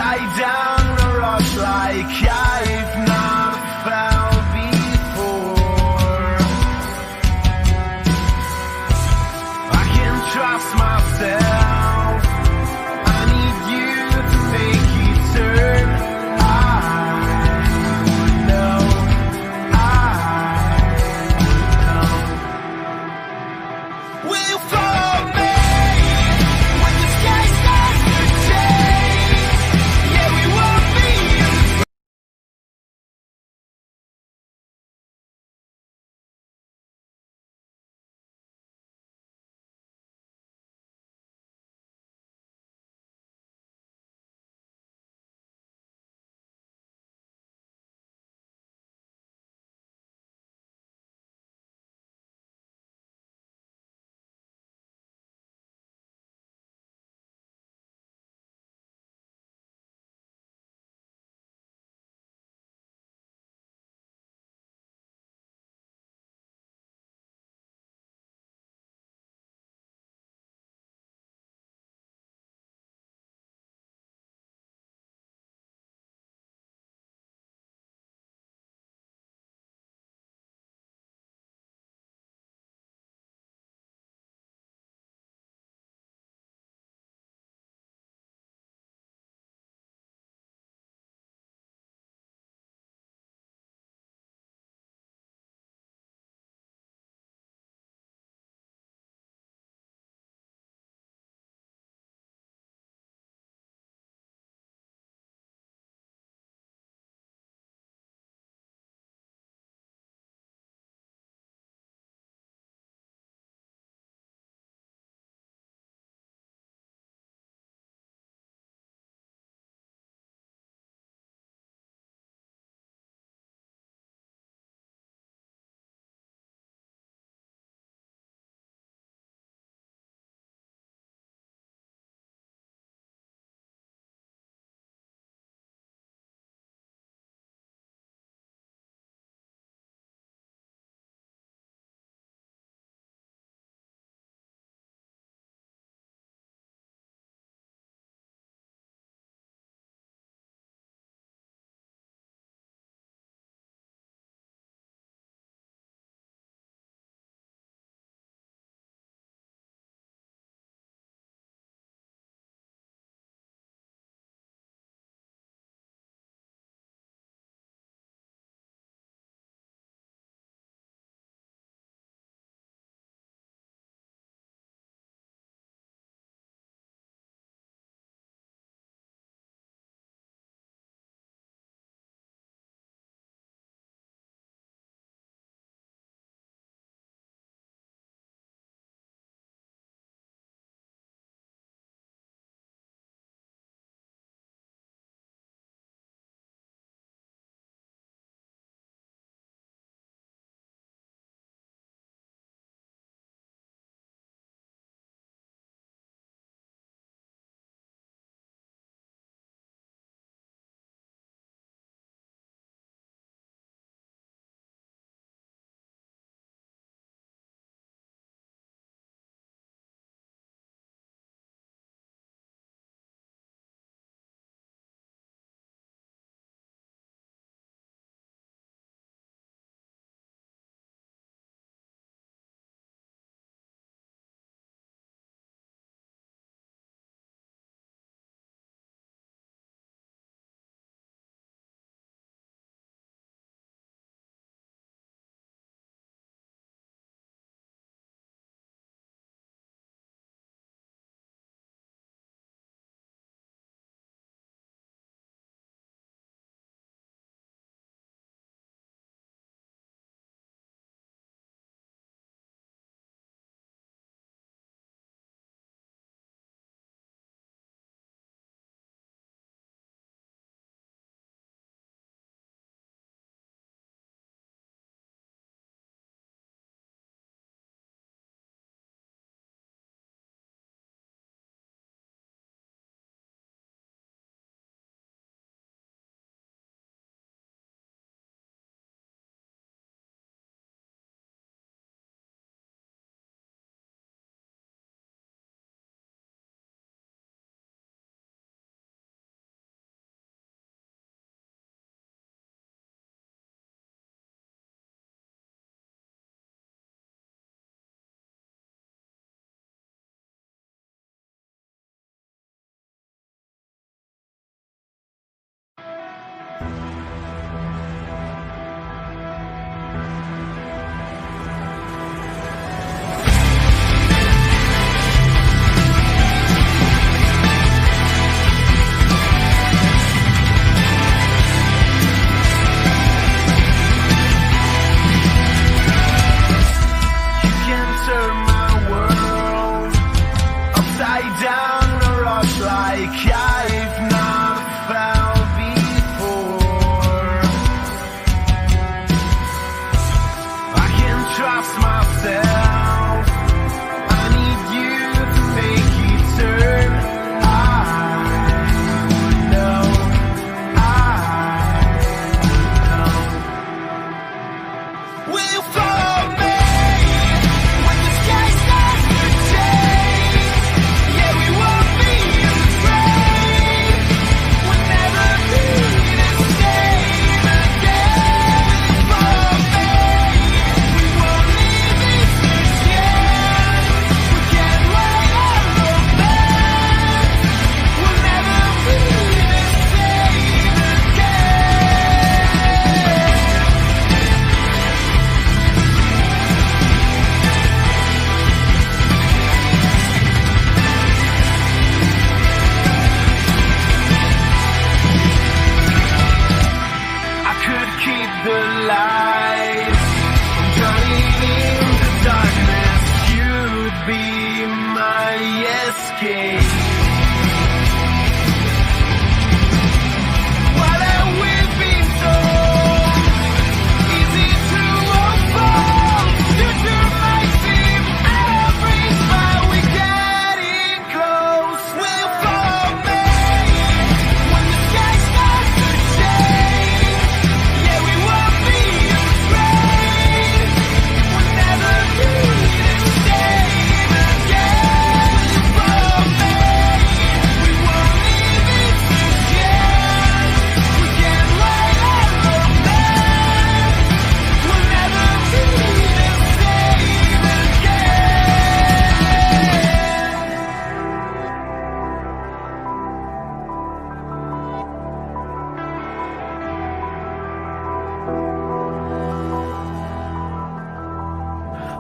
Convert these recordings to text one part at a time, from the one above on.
slide down the rush like I've not felt before. I can trust myself, I need you to make you turn. Will you follow me?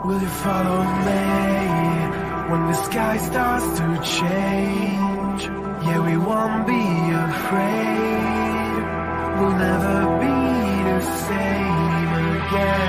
Will you follow me when the sky starts to change? Yeah, we won't be afraid. We'll never be the same again.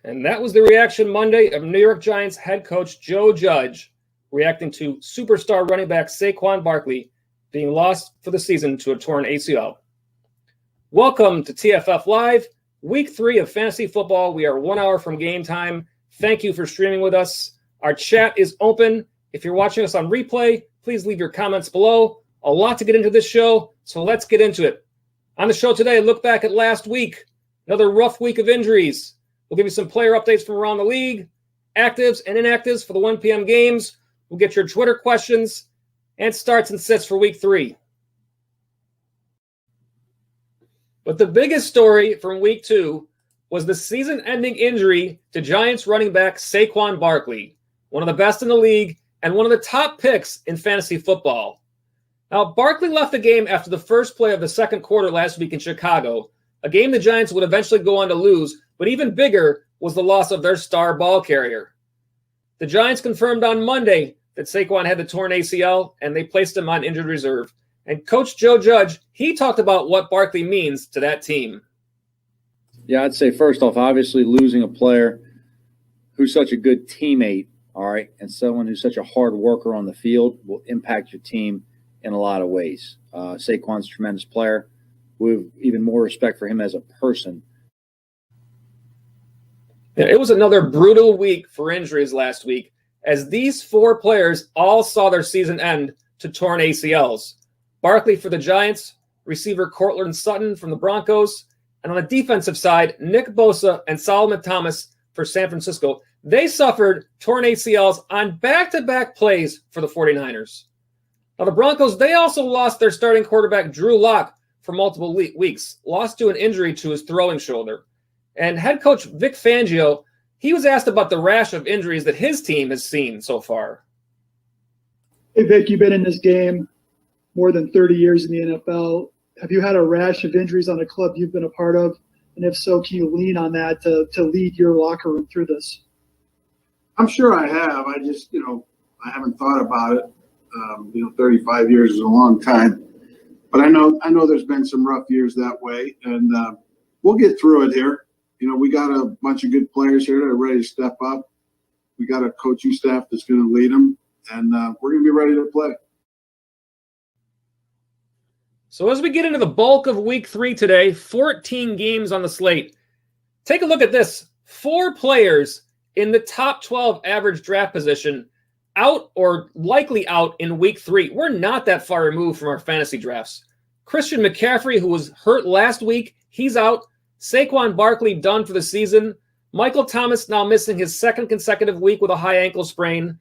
And that was the reaction Monday of New York Giants head coach Joe Judge reacting to superstar running back Saquon Barkley being lost for the season to a torn ACL. Welcome to TFF Live, Week 3 of fantasy football. We are 1 hour from game time. Thank you for streaming with us. Our chat is open. If you're watching us on replay, please leave your comments below. A lot to get into this show, so let's get into it. On the show today, look back at last week. Another rough week of injuries. We'll give you some player updates from around the league, actives and inactives for the 1 p.m. games. We'll get your Twitter questions and starts and sits for Week 3. But the biggest story from Week 2 was the season-ending injury to Giants running back Saquon Barkley, one of the best in the league and one of the top picks in fantasy football. Now, Barkley left the game after the first play of the second quarter last week in Chicago, a game the Giants would eventually go on to lose, but even bigger was the loss of their star ball carrier. The Giants confirmed on Monday that Saquon had the torn ACL, and they placed him on injured reserve. And Coach Joe Judge, he talked about what Barkley means to that team. Yeah, I'd say first off, obviously losing a player who's such a good teammate, all right, and someone who's such a hard worker on the field will impact your team in a lot of ways. Saquon's a tremendous player. We have even more respect for him as a person. It was another brutal week for injuries last week, as these 4 players all saw their season end to torn ACLs. Barkley for the Giants, receiver Courtland Sutton from the Broncos, and on the defensive side, Nick Bosa and Solomon Thomas for San Francisco. They suffered torn ACLs on back-to-back plays for the 49ers. Now the Broncos, they also lost their starting quarterback Drew Lock for multiple weeks, lost to an injury to his throwing shoulder. And head coach Vic Fangio, he was asked about the rash of injuries that his team has seen so far. Hey, Vic, you've been in this game more than 30 years in the NFL. Have you had a rash of injuries on a club you've been a part of? And if so, can you lean on that to lead your locker room through this? I'm sure I have. I just, I haven't thought about it. 35 years is a long time. But I know there's been some rough years that way. And we'll get through it here. We got a bunch of good players here that are ready to step up. We got a coaching staff that's going to lead them, and we're going to be ready to play. So as we get into the bulk of week 3 today, 14 games on the slate. Take a look at this. 4 players in the top 12 average draft position out or likely out in week 3. We're not that far removed from our fantasy drafts. Christian McCaffrey, who was hurt last week, he's out. Saquon Barkley done for the season. Michael Thomas now missing his 2nd consecutive week with a high ankle sprain.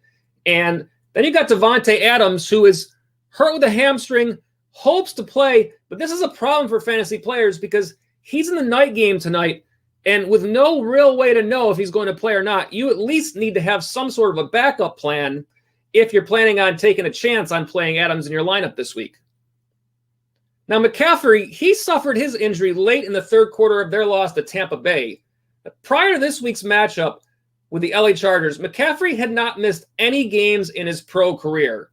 And then you got Devontae Adams, who is hurt with a hamstring, hopes to play, but this is a problem for fantasy players because he's in the night game tonight, and with no real way to know if he's going to play or not, you at least need to have some sort of a backup plan if you're planning on taking a chance on playing Adams in your lineup this week. Now, McCaffrey, he suffered his injury late in the 3rd quarter of their loss to Tampa Bay. Prior to this week's matchup with the LA Chargers, McCaffrey had not missed any games in his pro career.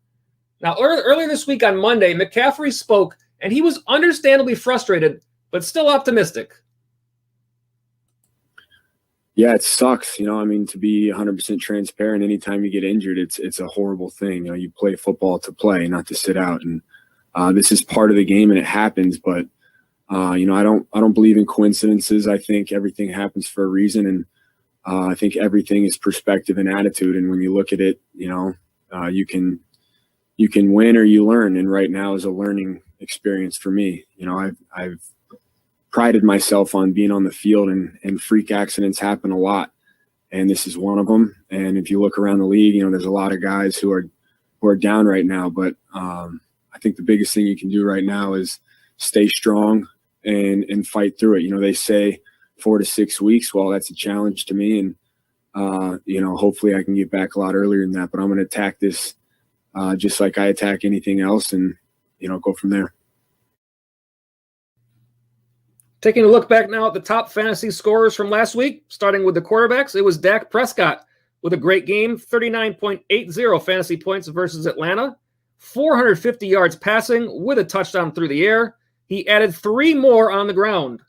Now, earlier this week on Monday, McCaffrey spoke, and he was understandably frustrated, but still optimistic. Yeah, it sucks. To be 100% transparent, anytime you get injured, it's a horrible thing. You play football to play, not to sit out. And this is part of the game and it happens, but I don't believe in coincidences. I think everything happens for a reason. And I think everything is perspective and attitude. And when you look at it, you can win or you learn. And right now is a learning experience for me. I've prided myself on being on the field, and freak accidents happen a lot. And this is one of them. And if you look around the league, there's a lot of guys who are down right now, but I think the biggest thing you can do right now is stay strong and fight through it. They say 4 to 6 weeks. Well, that's a challenge to me. And, hopefully I can get back a lot earlier than that, but I'm going to attack this just like I attack anything else and, go from there. Taking a look back now at the top fantasy scorers from last week, starting with the quarterbacks, it was Dak Prescott with a great game, 39.80 fantasy points versus Atlanta, 450 yards passing with a touchdown through the air. He added 3 more on the ground.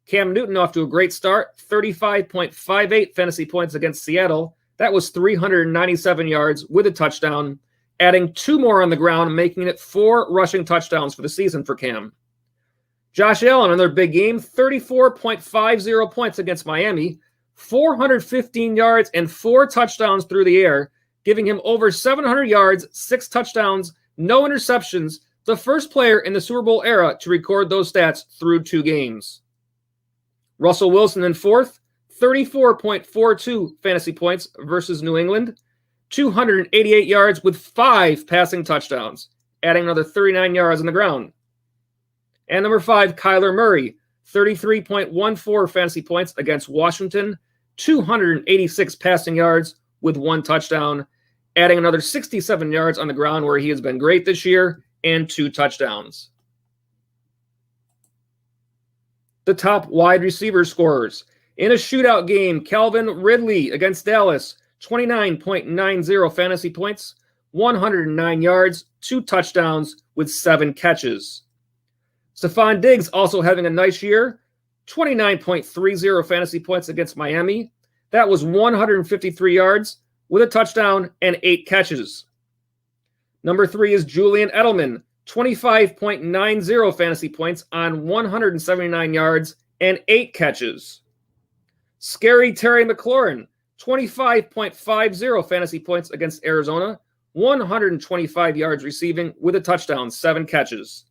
Cam Newton off to a great start, 35.58 fantasy points against Seattle. That was 397 yards with a touchdown, adding 2 more on the ground, making it 4 rushing touchdowns for the season for Cam. Josh Allen, another big game, 34.50 points against Miami, 415 yards and 4 touchdowns through the air, giving him over 700 yards, 6 touchdowns, no interceptions, the first player in the Super Bowl era to record those stats through 2 games. Russell Wilson in 4th, 34.42 fantasy points versus New England, 288 yards with 5 passing touchdowns, adding another 39 yards on the ground. And number 5, Kyler Murray, 33.14 fantasy points against Washington, 286 passing yards with 1 touchdown, adding another 67 yards on the ground where he has been great this year, and 2 touchdowns. The top wide receiver scorers. In a shootout game, Calvin Ridley against Dallas, 29.90 fantasy points, 109 yards, 2 touchdowns with 7 catches. Stephon Diggs also having a nice year, 29.30 fantasy points against Miami. That was 153 yards with a touchdown and 8 catches. Number 3 is Julian Edelman, 25.90 fantasy points on 179 yards and 8 catches. Scary Terry McLaurin, 25.50 fantasy points against Arizona, 125 yards receiving with a touchdown, 7 catches.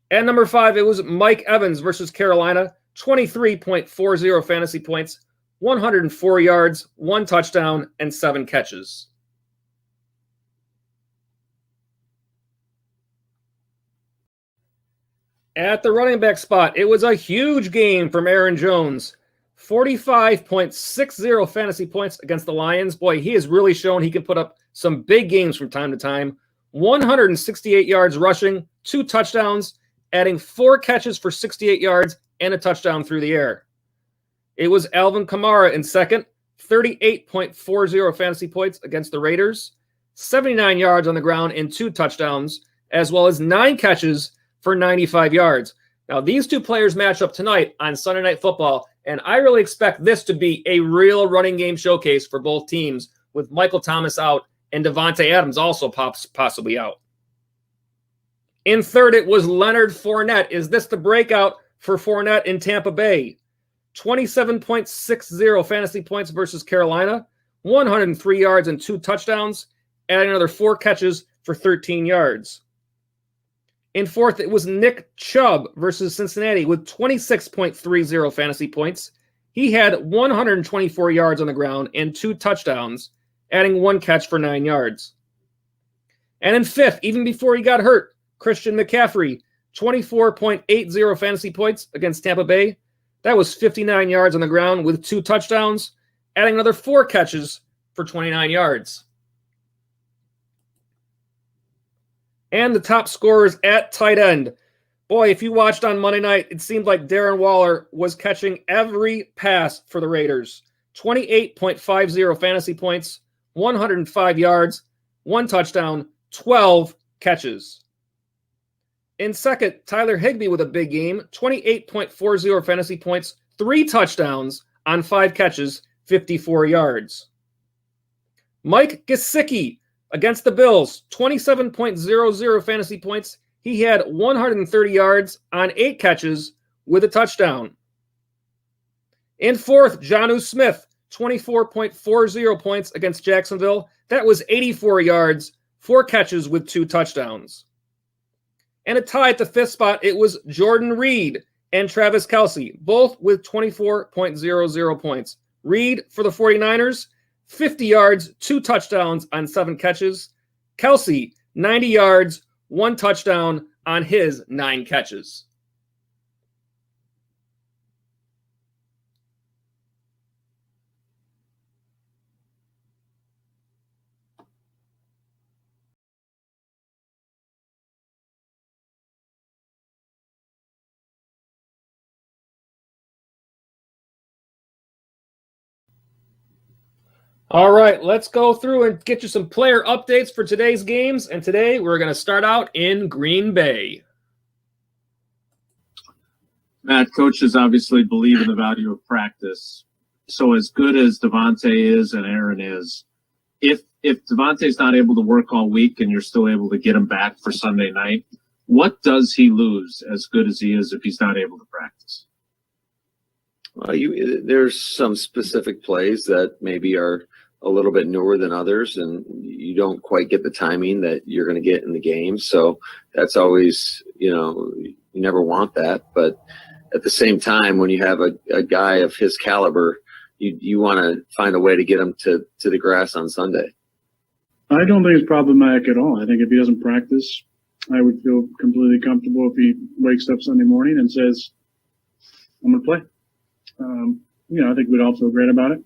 And number 5, it was Mike Evans versus Carolina, 23.40 fantasy points, 104 yards, 1 touchdown, and 7 catches. At the running back spot, it was a huge game from Aaron Jones. 45.60 fantasy points against the Lions. Boy, he has really shown he can put up some big games from time to time. 168 yards rushing, 2 touchdowns, adding 4 catches for 68 yards and a touchdown through the air. It was Alvin Kamara in second, 38.40 fantasy points against the Raiders, 79 yards on the ground and 2 touchdowns, as well as 9 catches for 95 yards. Now, these two players match up tonight on Sunday Night Football, and I really expect this to be a real running game showcase for both teams, with Michael Thomas out and Devontae Adams also possibly out. In third, it was Leonard Fournette. Is this the breakout for Fournette in Tampa Bay? 27.60 fantasy points versus Carolina, 103 yards and 2 touchdowns, adding another 4 catches for 13 yards. In fourth, it was Nick Chubb versus Cincinnati with 26.30 fantasy points. He had 124 yards on the ground and 2 touchdowns, adding 1 catch for 9 yards. And in fifth, even before he got hurt, Christian McCaffrey, 24.80 fantasy points against Tampa Bay. That was 59 yards on the ground with 2 touchdowns, adding another 4 catches for 29 yards. And the top scorers at tight end. Boy, if you watched on Monday night, it seemed like Darren Waller was catching every pass for the Raiders. 28.50 fantasy points, 105 yards, 1 touchdown, 12 catches. In second, Tyler Higbee with a big game, 28.40 fantasy points, 3 touchdowns on 5 catches, 54 yards. Mike Gesicki against the Bills, 27.00 fantasy points. He had 130 yards on 8 catches with a touchdown. In fourth, Jonnu Smith, 24.40 points against Jacksonville. That was 84 yards, 4 catches with 2 touchdowns. And a tie at the fifth spot, it was Jordan Reed and Travis Kelce, both with 24.00 points. Reed for the 49ers, 50 yards, 2 touchdowns on 7 catches. Kelce, 90 yards, 1 touchdown on his 9 catches. All right, let's go through and get you some player updates for today's games. And today we're going to start out in Green Bay. Matt, coaches obviously believe in the value of practice. So as good as Devontae is and Aaron is, if Devontae's not able to work all week and you're still able to get him back for Sunday night, what does he lose as good as he is if he's not able to practice? Well, there's some specific plays that maybe are a little bit newer than others, and you don't quite get the timing that you're going to get in the game. So that's always, you never want that. But at the same time, when you have a guy of his caliber, you want to find a way to get him to the grass on Sunday. I don't think it's problematic at all. I think if he doesn't practice, I would feel completely comfortable if he wakes up Sunday morning and says, I'm going to play. I think we'd all feel great about it.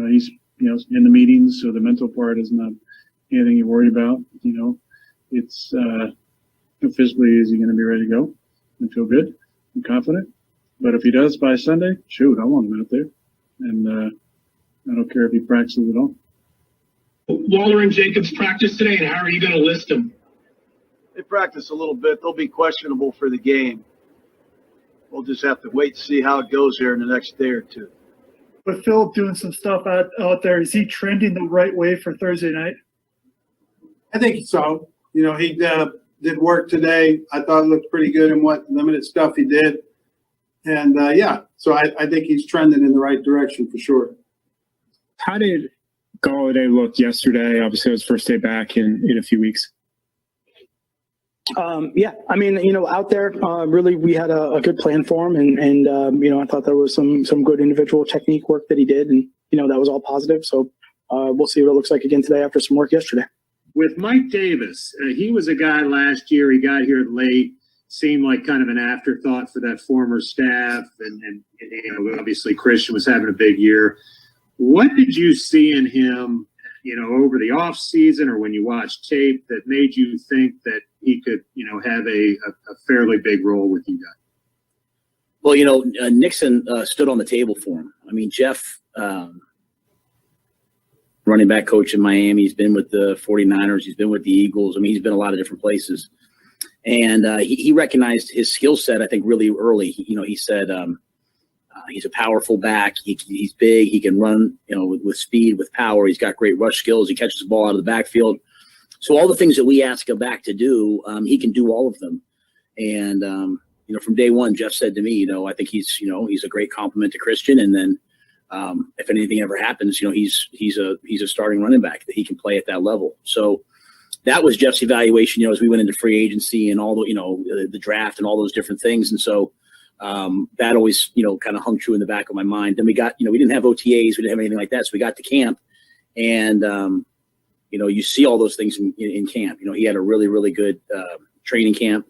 He's, in the meetings, so the mental part is not anything you worry about. It's physically, is he going to be ready to go and feel good and confident? But if he does by Sunday, shoot, I want him out there. And I don't care if he practices at all. Waller and Jacobs practice today, and how are you going to list them? They practice a little bit. They'll be questionable for the game. We'll just have to wait to see how it goes here in the next day or two. with Philip doing some stuff out there, is he trending the right way for Thursday night? I think so. He did work today. I thought it looked pretty good in what limited stuff he did. And so I think he's trending in the right direction for sure. How did Galladay look yesterday? Obviously, it was first day back in a few weeks. Out there, really, we had a good plan for him, and I thought there was some good individual technique work that he did, and that was all positive. So we'll see what it looks like again today after some work yesterday. With Mike Davis, he was a guy last year. He got here late, seemed like kind of an afterthought for that former staff, and obviously Christian was having a big year. What did you see in him, over the off season or when you watched tape that made you think that he could, have a fairly big role with you guys? Well, Nixon stood on the table for him. I mean, Jeff, running back coach in Miami, he's been with the 49ers, he's been with the Eagles. I mean, he's been a lot of different places. And he recognized his skill set, I think, really early. He said he's a powerful back. He's big. He can run, with speed, with power. He's got great rush skills. He catches the ball out of the backfield. So all the things that we ask a back to do, he can do all of them. And, from day one, Jeff said to me, I think he's a great compliment to Christian. And then if anything ever happens, he's a starting running back that he can play at that level. So that was Jeff's evaluation, as we went into free agency and all the draft and all those different things. And so that always, kind of hung true in the back of my mind. Then we got, we didn't have OTAs, we didn't have anything like that. So we got to camp and, you see all those things in camp. He had a really, really good training camp.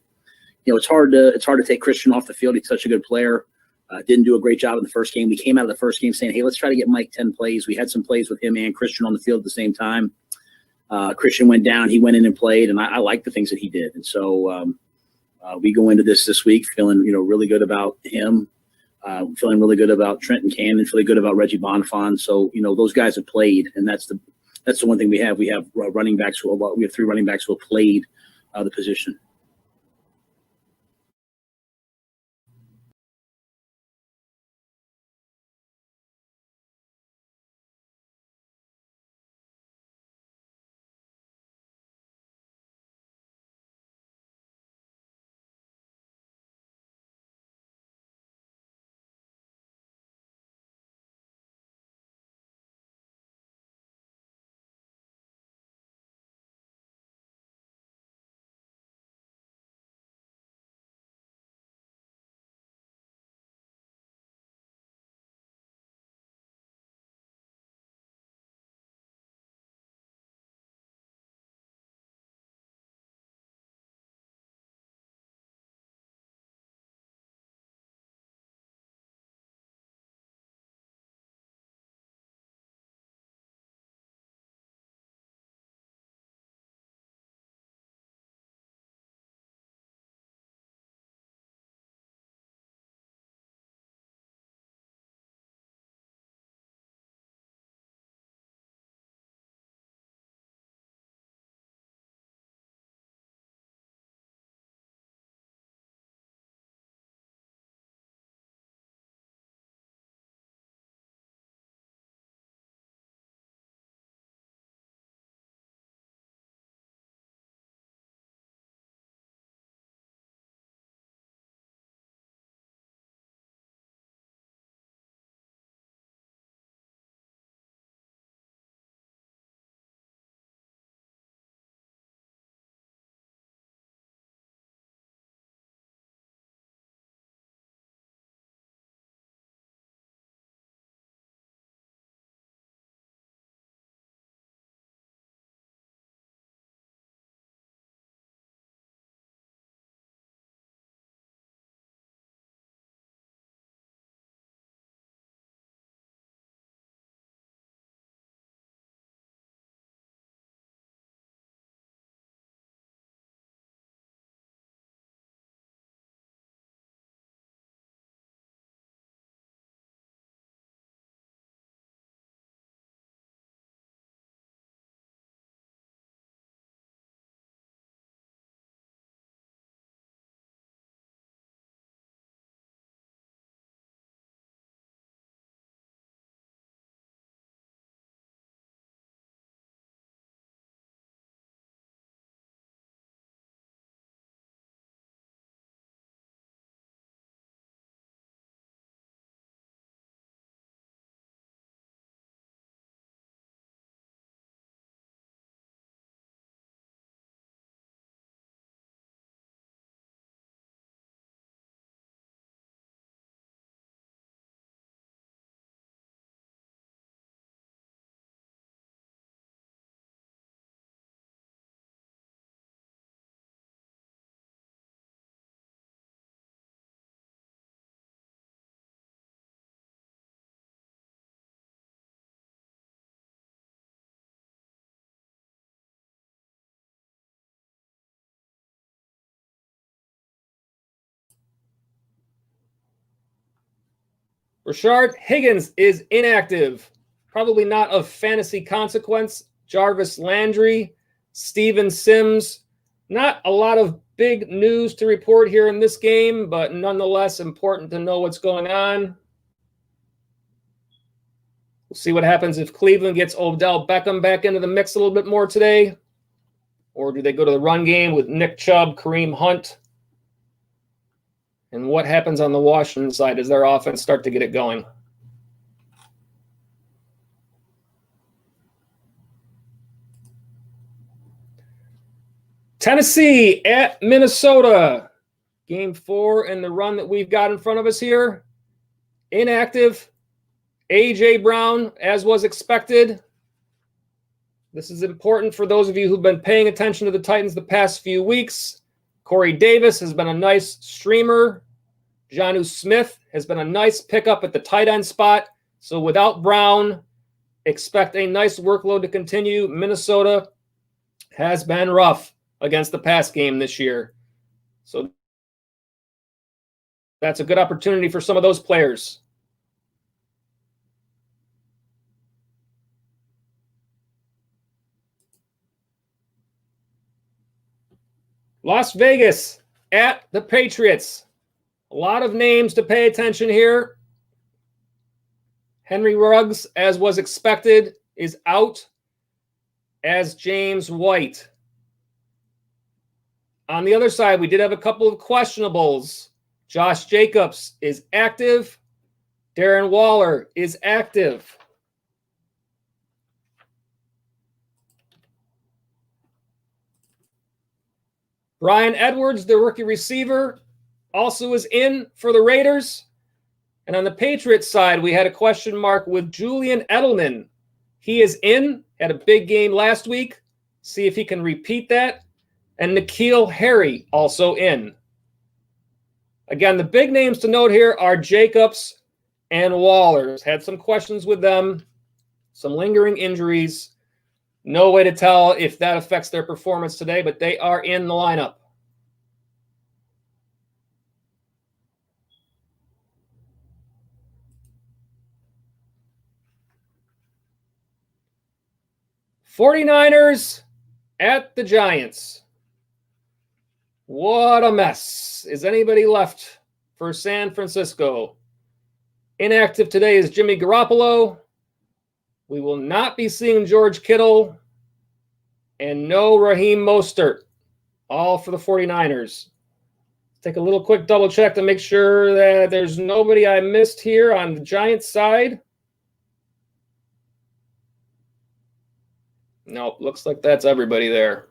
It's hard to take Christian off the field. He's such a good player. Didn't do a great job in the first game. We came out of the first game saying, hey, let's try to get Mike 10 plays. We had some plays with him and Christian on the field at the same time. Christian went down. He went in and played, and I like the things that he did. And so we go into this week feeling, really good about him, feeling really good about Trenton Cannon, feeling good about Reggie Bonifant. So, those guys have played, and that's the one thing we have. We have running backs we have 3 running backs who have played the position. Rashard Higgins is inactive. Probably not of fantasy consequence. Jarvis Landry, Steven Sims. Not a lot of big news to report here in this game, but nonetheless important to know what's going on. We'll see what happens if Cleveland gets Odell Beckham back into the mix a little bit more today. Or do they go to the run game with Nick Chubb, Kareem Hunt? And what happens on the Washington side as their offense start to get it going? Tennessee at Minnesota. Game 4 in the run that we've got in front of us here. Inactive. A.J. Brown, as was expected. This is important for those of you who've been paying attention to the Titans the past few weeks. Corey Davis has been a nice streamer. Jonnu Smith has been a nice pickup at the tight end spot. So without Brown, expect a nice workload to continue. Minnesota has been rough against the pass game this year. So that's a good opportunity for some of those players. Las Vegas at the Patriots. A lot of names to pay attention here. Henry Ruggs, as was expected, is out, as James White. On the other side, we did have a couple of questionables. Josh Jacobs is active. Darren Waller is active. Bryan Edwards, the rookie receiver, also is in for the Raiders. And on the Patriots side, we had a question mark with Julian Edelman. He is in, had a big game last week. See if he can repeat that. And N'Keal Harry also in. Again, the big names to note here are Jacobs and Waller. Had some questions with them, some lingering injuries. No way to tell if that affects their performance today, but they are in the lineup. '49ers at the Giants. What a mess. Is anybody left for San Francisco? Inactive today is Jimmy Garoppolo. We will not be seeing George Kittle, and no Raheem Mostert, all for the 49ers. Take a little quick double check to make sure that there's nobody I missed here on the Giants side. Nope, looks like that's everybody there.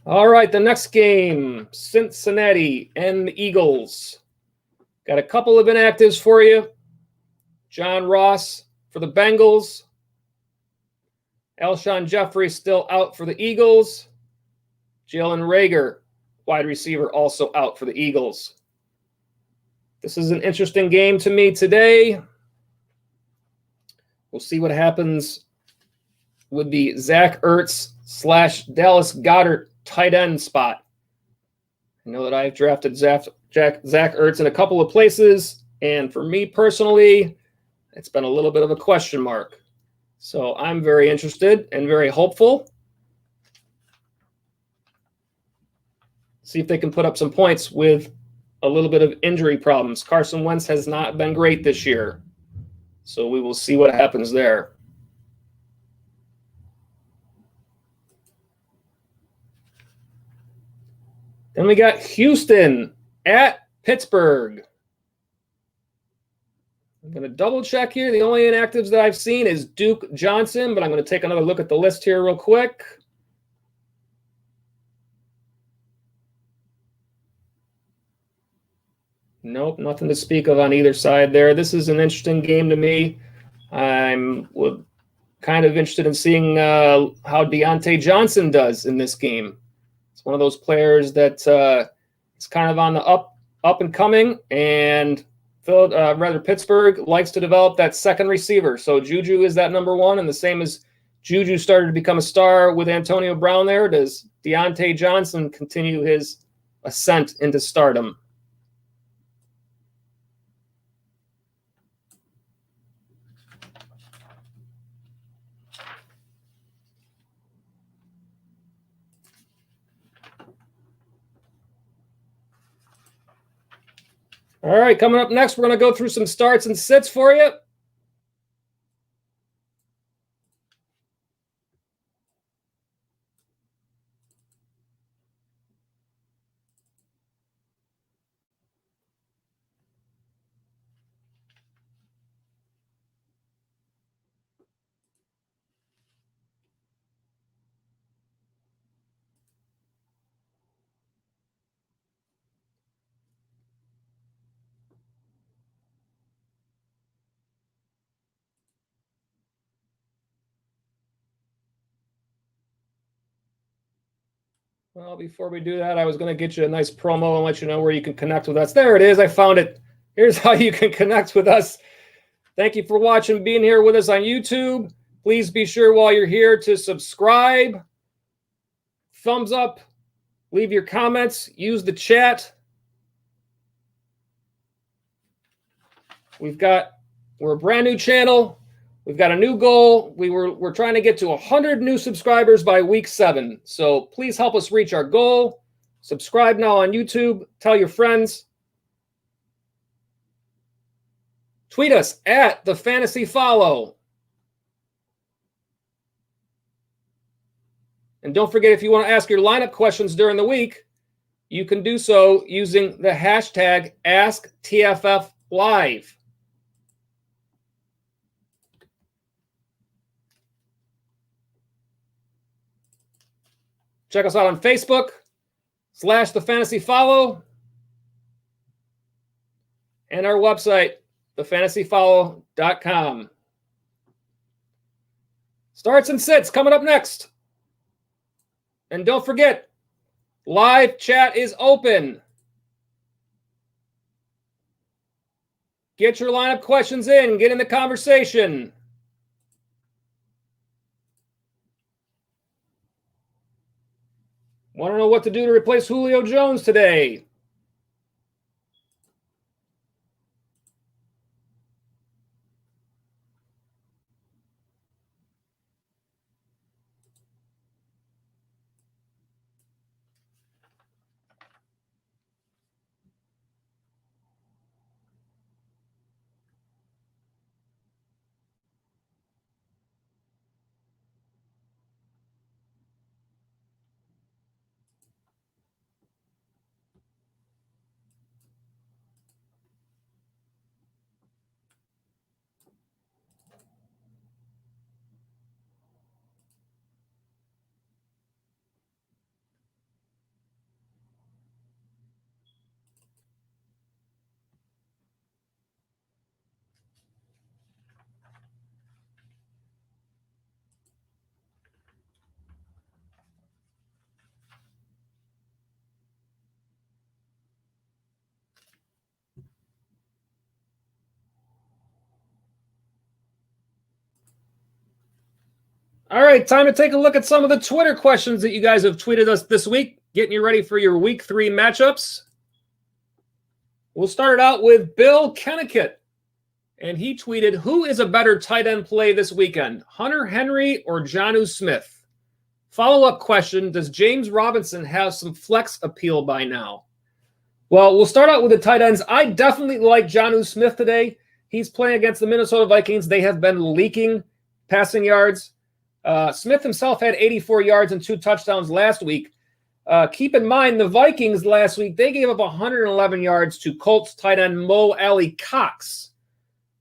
All right, the next game, Cincinnati and the Eagles. Got a couple of inactives for you. John Ross for the Bengals. Alshon Jeffrey still out for the Eagles. Jalen Reagor, wide receiver, also out for the Eagles. This is an interesting game to me today. We'll see what happens with the Zach Ertz / Dallas Goedert tight end spot. I know that I've drafted Zach Ertz in a couple of places, and for me personally, it's been a little bit of a question mark. So I'm very interested and very hopeful. See if they can put up some points with a little bit of injury problems. Carson Wentz has not been great this year, so we will see what happens there. Then we got Houston at Pittsburgh. I'm going to double check here. The only inactives that I've seen is Duke Johnson, but I'm going to take another look at the list here real quick. Nope, nothing to speak of on either side there. This is an interesting game to me. I'm kind of interested in seeing how Deontay Johnson does in this game. It's one of those players that is kind of on the up and coming, and Pittsburgh likes to develop that second receiver. So Juju is that number one, and the same as Juju started to become a star with Antonio Brown there? Does Deontay Johnson continue his ascent into stardom? All right, coming up next, we're going to go through some starts and sits for you. Well, before we do that, I was going to get you a nice promo and let you know where you can connect with us. There it is. I found it. Here's how you can connect with us. Thank you for watching, being here with us on YouTube. Please be sure while you're here to subscribe, thumbs up, leave your comments, use the chat. We're a brand new channel. We've got a new goal. We're trying to get to 100 new subscribers by week 7. So please help us reach our goal. Subscribe now on YouTube. Tell your friends. Tweet us at the Fantasy Follow. And don't forget, if you want to ask your lineup questions during the week, you can do so using the hashtag AskTFFLive. Check us out on Facebook /The Fantasy Follow and our website, thefantasyfollow.com. Starts and sits coming up next. And don't forget, live chat is open. Get your lineup questions in. Get in the conversation. Want to know what to do to replace Julio Jones today? All right, time to take a look at some of the Twitter questions that you guys have tweeted us this week, getting you ready for your Week 3 matchups. We'll start it out with Bill Kennickett, and he tweeted, who is a better tight end play this weekend, Hunter Henry or Jonnu Smith? Follow-up question, does James Robinson have some flex appeal by now? Well, we'll start out with the tight ends. I definitely like Jonnu Smith today. He's playing against the Minnesota Vikings. They have been leaking passing yards. Smith himself had 84 yards and 2 touchdowns last week. Keep in mind, the Vikings last week, they gave up 111 yards to Colts tight end Mo Alley Cox.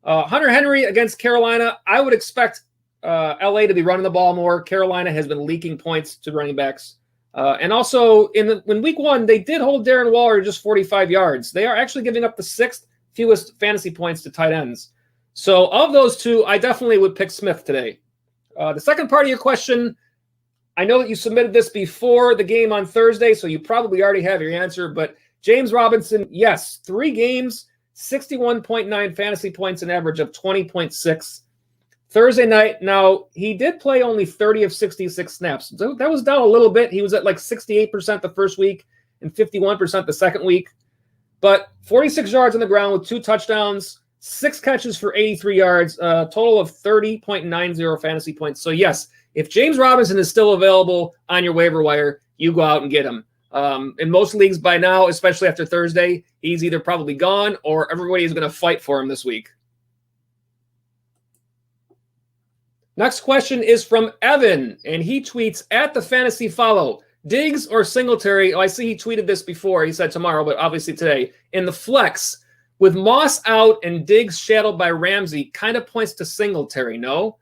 Hunter Henry against Carolina, I would expect LA to be running the ball more. Carolina has been leaking points to running backs. And also, in week 1, they did hold Darren Waller to just 45 yards. They are actually giving up the 6th fewest fantasy points to tight ends. So of those two, I definitely would pick Smith today. The second part of your question, I know that you submitted this before the game on Thursday, so you probably already have your answer. But James Robinson, yes, 3 games, 61.9 fantasy points, an average of 20.6. Thursday night. Now, he did play only 30 of 66 snaps. So that was down a little bit. He was at like 68% the first week and 51% the second week. But 46 yards on the ground with 2 touchdowns, 6 catches for 83 yards, a total of 30.90 fantasy points. So, yes, if James Robinson is still available on your waiver wire, you go out and get him. In most leagues by now, especially after Thursday, he's either probably gone or everybody is going to fight for him this week. Next question is from Evan, and he tweets at the fantasy follow. Diggs or Singletary? Oh, I see he tweeted this before. He said tomorrow, but obviously today. In the flex, with Moss out and Diggs shadowed by Ramsey, kind of points to Singletary, no?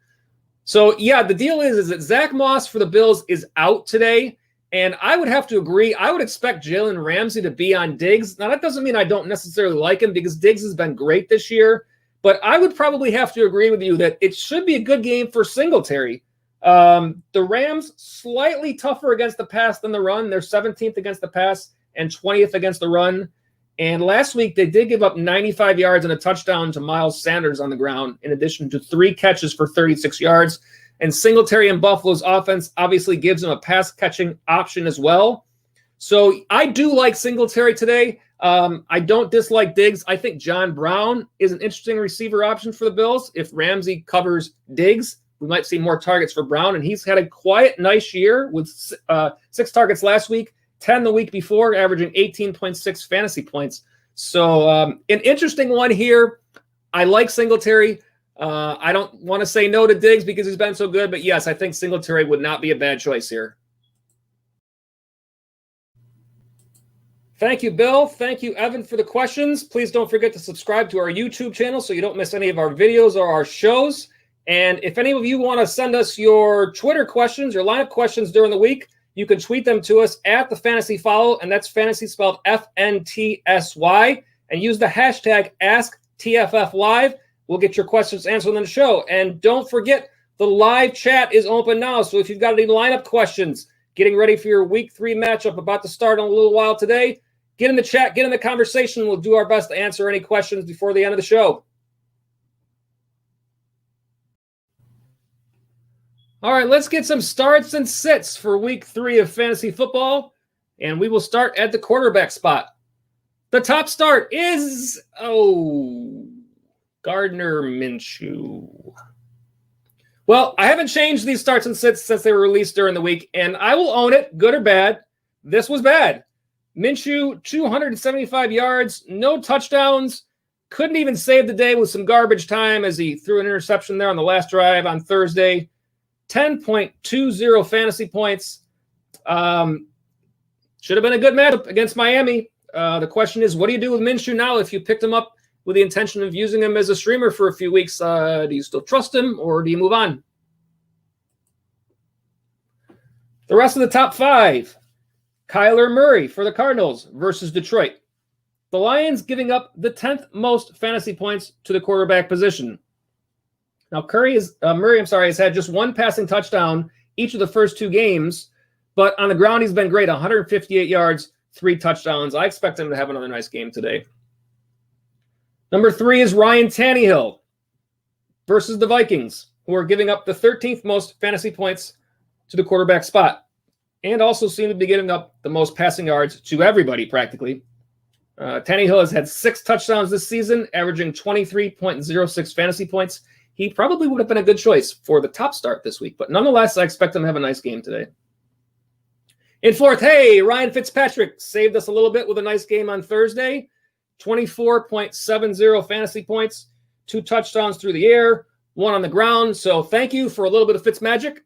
So, yeah, the deal is that Zach Moss for the Bills is out today, and I would have to agree. I would expect Jalen Ramsey to be on Diggs. Now, that doesn't mean I don't necessarily like him because Diggs has been great this year, but I would probably have to agree with you that it should be a good game for Singletary. The Rams slightly tougher against the pass than the run. They're 17th against the pass and 20th against the run. And last week, they did give up 95 yards and a touchdown to Miles Sanders on the ground, in addition to 3 catches for 36 yards. And Singletary in Buffalo's offense obviously gives him a pass-catching option as well. So I do like Singletary today. I don't dislike Diggs. I think John Brown is an interesting receiver option for the Bills. If Ramsey covers Diggs, we might see more targets for Brown. And he's had a quiet, nice year with 6 targets last week, 10 the week before, averaging 18.6 fantasy points. So an interesting one here. I like Singletary. I don't want to say no to Diggs because he's been so good. But, yes, I think Singletary would not be a bad choice here. Thank you, Bill. Thank you, Evan, for the questions. Please don't forget to subscribe to our YouTube channel so you don't miss any of our videos or our shows. And if any of you want to send us your Twitter questions, your lineup questions during the week, you can tweet them to us at the Fantasy Follow, and that's fantasy spelled FNTSY, and use the hashtag AskTFFLive. We'll get your questions answered on the show. And don't forget, the live chat is open now. So if you've got any lineup questions, getting ready for your Week 3 matchup about to start in a little while today, get in the chat, get in the conversation. We'll do our best to answer any questions before the end of the show. All right, let's get some starts and sits for Week 3 of fantasy football, and we will start at the quarterback spot. The top start is, Gardner Minshew. Well, I haven't changed these starts and sits since they were released during the week, and I will own it, good or bad. This was bad. Minshew, 275 yards, no touchdowns, couldn't even save the day with some garbage time as he threw an interception there on the last drive on Thursday. 10.20 fantasy points. Should have been a good matchup against Miami. The question is, what do you do with Minshew now if you picked him up with the intention of using him as a streamer for a few weeks? Do you still trust him or do you move on? The rest of the top 5. Kyler Murray for the Cardinals versus Detroit. The Lions giving up the 10th most fantasy points to the quarterback position. Now, Murray has had just 1 passing touchdown each of the first 2 games, but on the ground he's been great, 158 yards, 3 touchdowns. I expect him to have another nice game today. Number 3 is Ryan Tannehill versus the Vikings, who are giving up the 13th most fantasy points to the quarterback spot, and also seem to be giving up the most passing yards to everybody practically. Tannehill has had 6 touchdowns this season, averaging 23.06 fantasy points. He probably would have been a good choice for the top start this week, but nonetheless, I expect him to have a nice game today. In 4th, Ryan Fitzpatrick saved us a little bit with a nice game on Thursday. 24.70 fantasy points, 2 touchdowns through the air, 1 on the ground. So thank you for a little bit of Fitzmagic.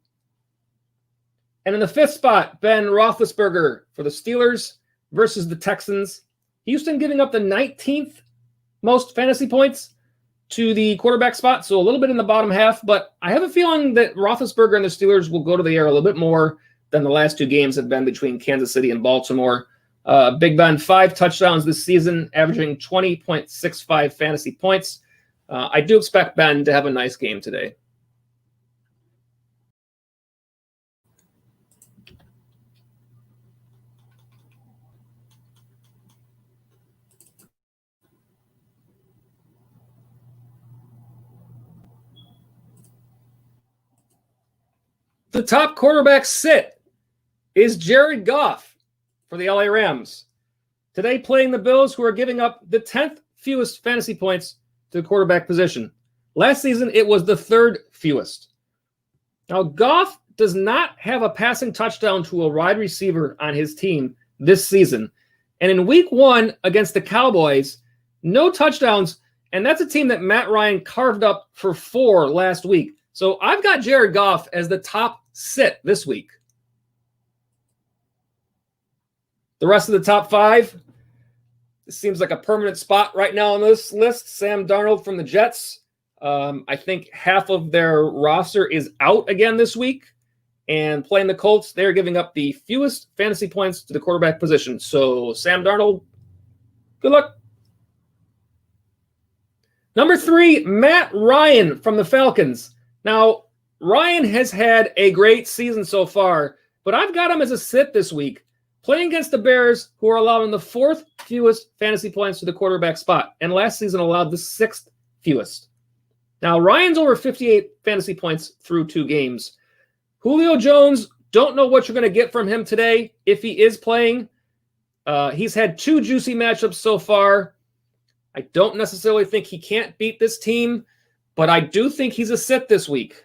And in the 5th spot, Ben Roethlisberger for the Steelers versus the Texans. Houston giving up the 19th most fantasy points to the quarterback spot, so a little bit in the bottom half, but I have a feeling that Roethlisberger and the Steelers will go to the air a little bit more than the last 2 games have been between Kansas City and Baltimore. Big Ben, 5 touchdowns this season, averaging 20.65 fantasy points. I do expect Ben to have a nice game today. the top quarterback sit is Jared Goff for the LA Rams. Today playing the Bills, who are giving up the 10th fewest fantasy points to the quarterback position. Last season, it was the 3rd fewest. Now, Goff does not have a passing touchdown to a wide receiver on his team this season. And in week 1 against the Cowboys, no touchdowns, and that's a team that Matt Ryan carved up for 4 last week. So I've got Jared Goff as the top sit this week. The rest of the top 5, this seems like a permanent spot right now on this list. Sam Darnold from the Jets. I think half of their roster is out again this week. And playing the Colts, they're giving up the fewest fantasy points to the quarterback position. So Sam Darnold, good luck. Number 3, Matt Ryan from the Falcons. Now, Ryan has had a great season so far, but I've got him as a sit this week, playing against the Bears, who are allowing the 4th fewest fantasy points to the quarterback spot, and last season allowed the 6th fewest. Now, Ryan's over 58 fantasy points through 2 games. Julio Jones, don't know what you're going to get from him today if he is playing. He's had 2 juicy matchups so far. I don't necessarily think he can't beat this team, but I do think he's a sit this week.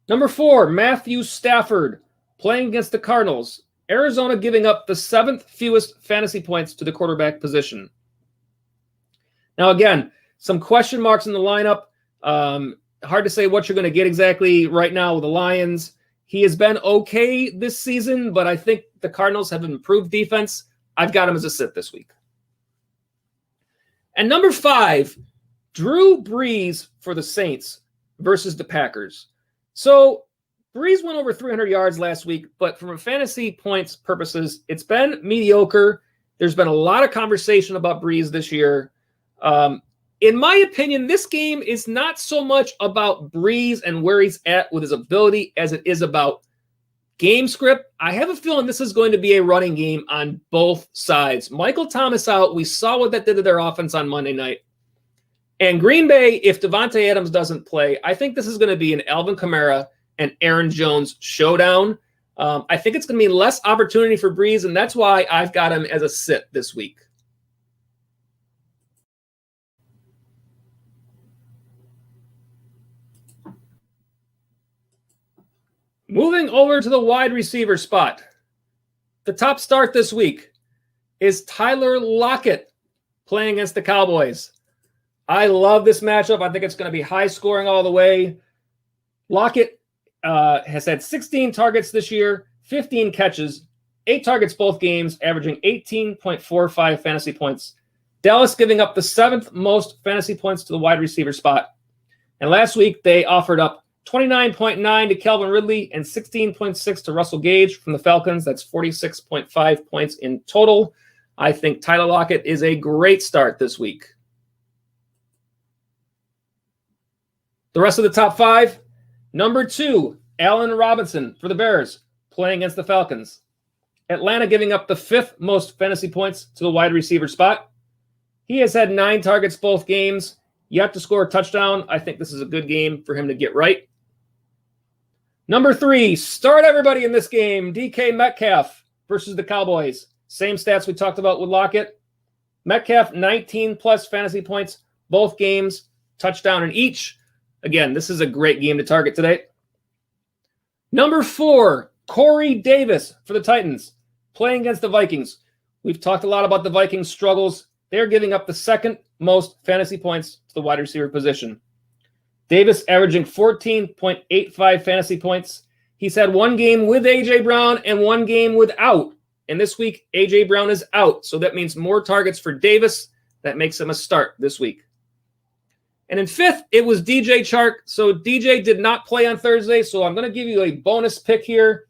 Number 4, Matthew Stafford, playing against the Cardinals. Arizona giving up the 7th fewest fantasy points to the quarterback position. Now, again, some question marks in the lineup. Hard to say what you're going to get exactly right now with the Lions. He has been okay this season, but I think the Cardinals have improved defense. I've got him as a sit this week. And number 5, Drew Brees for the Saints versus the Packers. So Brees went over 300 yards last week, but from a fantasy points purposes, it's been mediocre. There's been a lot of conversation about Brees this year. In my opinion, this game is not so much about Brees and where he's at with his ability as it is about game script. I have a feeling this is going to be a running game on both sides. Michael Thomas out. We saw what that did to their offense on Monday night. And Green Bay, if Devontae Adams doesn't play, I think this is going to be an Alvin Kamara and Aaron Jones showdown. I think it's going to be less opportunity for Brees, and that's why I've got him as a sit this week. Moving over to the wide receiver spot. The top start this week is Tyler Lockett playing against the Cowboys. I love this matchup. I think it's going to be high scoring all the way. Lockett has had 16 targets this year, 15 catches, 8 targets both games, averaging 18.45 fantasy points. Dallas giving up the 7th most fantasy points to the wide receiver spot. And last week, they offered up 29.9 to Calvin Ridley and 16.6 to Russell Gage from the Falcons. That's 46.5 points in total. I think Tyler Lockett is a great start this week. The rest of the top 5, number 2, Allen Robinson for the Bears, playing against the Falcons. Atlanta giving up the 5th most fantasy points to the wide receiver spot. He has had 9 targets both games, yet to score a touchdown. I think this is a good game for him to get right. Number 3, start everybody in this game, DK Metcalf versus the Cowboys. Same stats we talked about with Lockett. Metcalf, 19-plus fantasy points, both games, touchdown in each. Again, this is a great game to target today. Number 4, Corey Davis for the Titans, playing against the Vikings. We've talked a lot about the Vikings' struggles. They're giving up the 2nd most fantasy points to the wide receiver position. Davis averaging 14.85 fantasy points. He's had 1 game with A.J. Brown and 1 game without. And this week, A.J. Brown is out. So that means more targets for Davis. That makes him a start this week. And in 5th, it was DJ Chark. So DJ did not play on Thursday. So I'm going to give you a bonus pick here.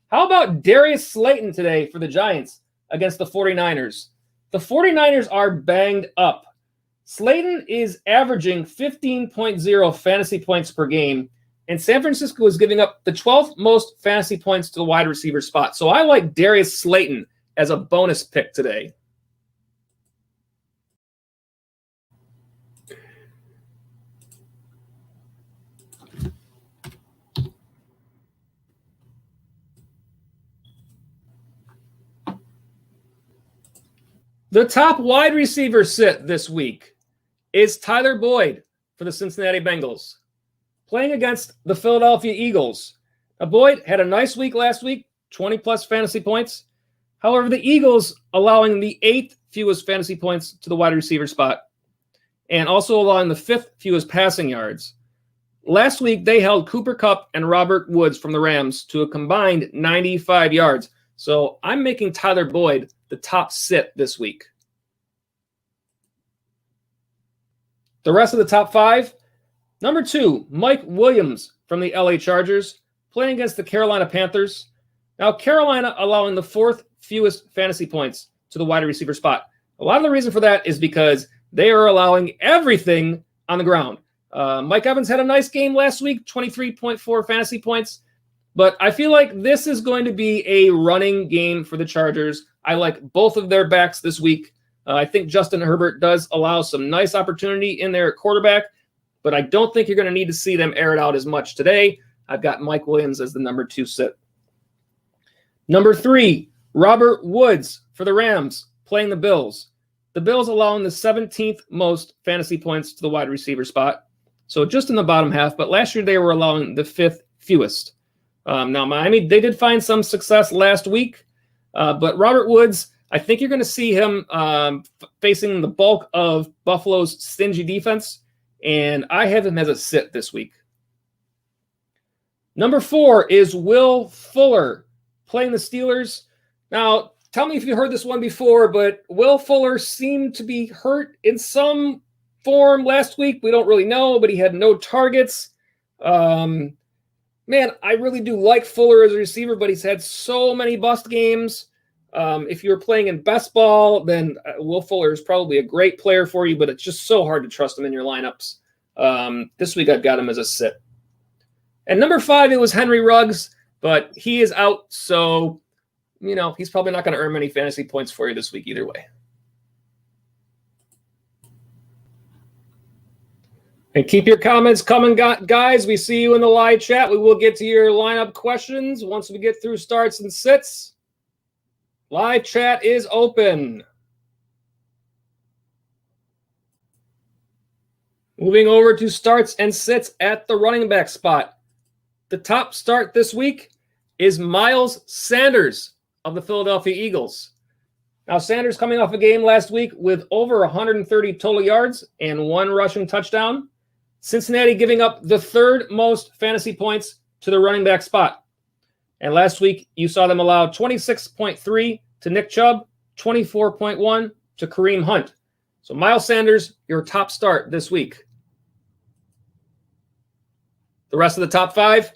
How about Darius Slayton today for the Giants against the 49ers? The 49ers are banged up. Slayton is averaging 15.0 fantasy points per game, and San Francisco is giving up the 12th most fantasy points to the wide receiver spot. So I like Darius Slayton as a bonus pick today. The top wide receiver sit this week is Tyler Boyd for the Cincinnati Bengals, playing against the Philadelphia Eagles. Now, Boyd had a nice week last week, 20-plus fantasy points. However, the Eagles allowing the 8th fewest fantasy points to the wide receiver spot and also allowing the 5th fewest passing yards. Last week, they held Cooper Kupp and Robert Woods from the Rams to a combined 95 yards. So I'm making Tyler Boyd the top sit this week. The rest of the top 5, number 2, Mike Williams from the LA Chargers, playing against the Carolina Panthers. Now, Carolina allowing the 4th fewest fantasy points to the wide receiver spot. A lot of the reason for that is because they are allowing everything on the ground. Mike Evans had a nice game last week, 23.4 fantasy points. But I feel like this is going to be a running game for the Chargers. I like both of their backs this week. I think Justin Herbert does allow some nice opportunity in there at quarterback, but I don't think you're going to need to see them air it out as much today. I've got Mike Williams as the number 2 sit. Number 3, Robert Woods for the Rams, playing the Bills. The Bills allowing the 17th most fantasy points to the wide receiver spot. So just in the bottom half, but last year they were allowing the 5th fewest. Now, Miami, they did find some success last week, but Robert Woods, I think you're going to see him facing the bulk of Buffalo's stingy defense, and I have him as a sit this week. Number 4 is Will Fuller, playing the Steelers. Now, tell me if you heard this one before, but Will Fuller seemed to be hurt in some form last week. We don't really know, but he had no targets. Man, I really do like Fuller as a receiver, but he's had so many bust games. If you're playing in best ball, then Will Fuller is probably a great player for you, but it's just so hard to trust him in your lineups. This week I've got him as a sit. And number 5, it was Henry Ruggs, but he is out, so he's probably not going to earn many fantasy points for you this week either way. And keep your comments coming, guys. We see you in the live chat. We will get to your lineup questions once we get through starts and sits. Live chat is open. Moving over to starts and sits at the running back spot. The top start this week is Miles Sanders of the Philadelphia Eagles. Now, Sanders coming off a game last week with over 130 total yards and 1 rushing touchdown. Cincinnati giving up the 3rd most fantasy points to the running back spot. And last week, you saw them allow 26.3 to Nick Chubb, 24.1 to Kareem Hunt. So Miles Sanders, your top start this week. The rest of the top 5.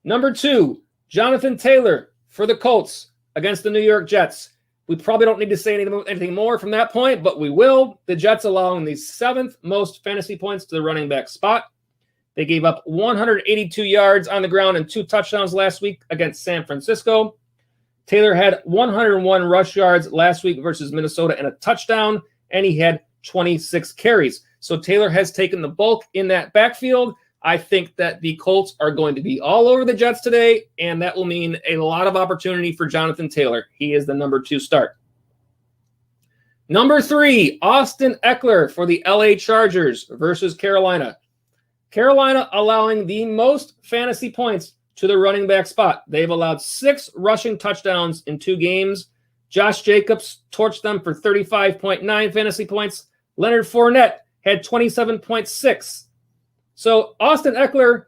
Number 2, Jonathan Taylor for the Colts against the New York Jets. We probably don't need to say anything more from that point, but we will. The Jets allowing the 7th most fantasy points to the running back spot. They gave up 182 yards on the ground and 2 touchdowns last week against San Francisco. Taylor had 101 rush yards last week versus Minnesota and a touchdown, and he had 26 carries. So Taylor has taken the bulk in that backfield. I think that the Colts are going to be all over the Jets today, and that will mean a lot of opportunity for Jonathan Taylor. He is the number 2 start. Number 3, Austin Eckler for the LA Chargers versus Carolina. Carolina allowing the most fantasy points to the running back spot. They've allowed 6 rushing touchdowns in 2 games. Josh Jacobs torched them for 35.9 fantasy points. Leonard Fournette had 27.6. So Austin Eckler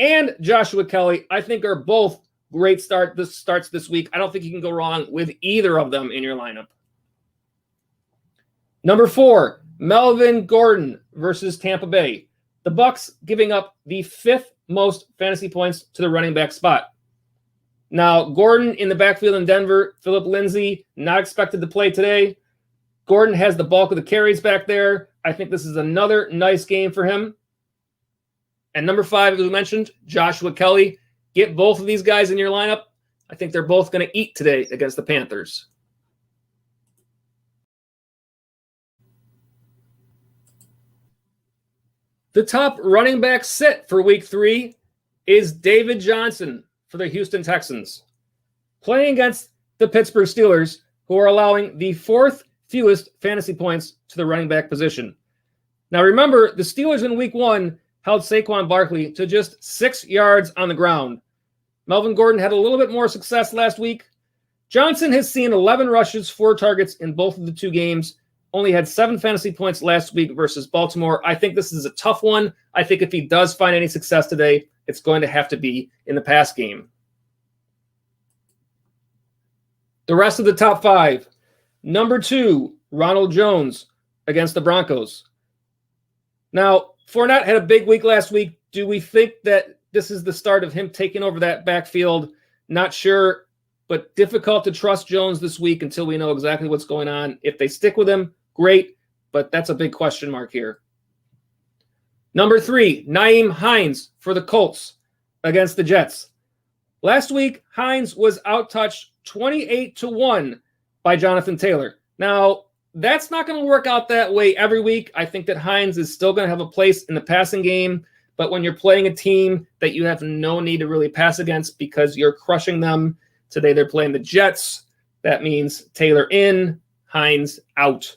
and Joshua Kelly, I think, are both great starts this week. I don't think you can go wrong with either of them in your lineup. Number 4, Melvin Gordon versus Tampa Bay. The Bucs giving up the 5th most fantasy points to the running back spot. Now, Gordon in the backfield in Denver, Phillip Lindsay, not expected to play today. Gordon has the bulk of the carries back there. I think this is another nice game for him. And number 5, as we mentioned, Joshua Kelly. Get both of these guys in your lineup. I think they're both going to eat today against the Panthers. The top running back sit for week 3 is David Johnson for the Houston Texans, playing against the Pittsburgh Steelers, who are allowing the 4th fewest fantasy points to the running back position. Now remember, the Steelers in week 1 held Saquon Barkley to just 6 yards on the ground. Melvin Gordon had a little bit more success last week. Johnson has seen 11 rushes, 4 targets in both of the 2 games. Only had 7 fantasy points last week versus Baltimore. I think this is a tough one. I think if he does find any success today, it's going to have to be in the pass game. The rest of the top 5. Number 2, Ronald Jones against the Broncos. Now, Fournette had a big week last week. Do we think that this is the start of him taking over that backfield? Not sure, but difficult to trust Jones this week until we know exactly what's going on. If they stick with him, great, but that's a big question mark here. Number 3, Nyheim Hines for the Colts against the Jets. Last week, Hines was outtouched 28-1 by Jonathan Taylor. Now, that's not going to work out that way every week. I think that Hines is still going to have a place in the passing game, but when you're playing a team that you have no need to really pass against because you're crushing them, today they're playing the Jets. That means Taylor in, Hines out.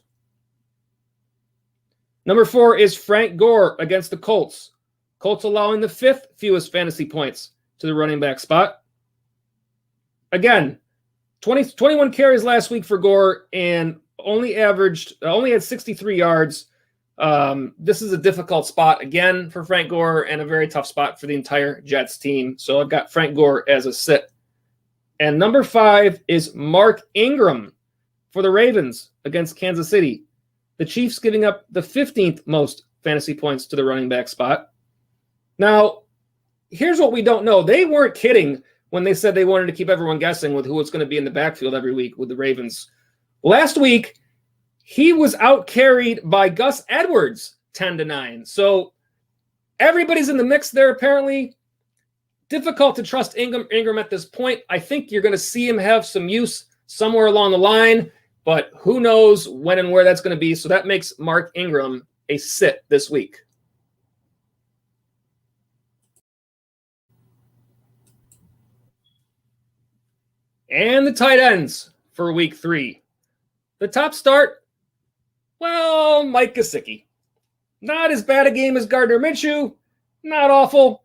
Number 4 is Frank Gore against the Colts. Colts allowing the 5th fewest fantasy points to the running back spot. Again, 21 carries last week for Gore and only had 63 yards. This is a difficult spot again for Frank Gore and a very tough spot for the entire Jets team. So I've got Frank Gore as a sit. And number 5 is Mark Ingram for the Ravens against Kansas City. The Chiefs giving up the 15th most fantasy points to the running back spot. Now, here's what we don't know. They weren't kidding when they said they wanted to keep everyone guessing with who was going to be in the backfield every week with the Ravens. Last week, he was out-carried by Gus Edwards 10-9. So everybody's in the mix there apparently. Difficult to trust Ingram at this point. I think you're going to see him have some use somewhere along the line, but who knows when and where that's going to be. So that makes Mark Ingram a sit this week. And the tight ends for week 3. The top start, well, Mike Gesicki. Not as bad a game as Gardner Minshew. Not awful.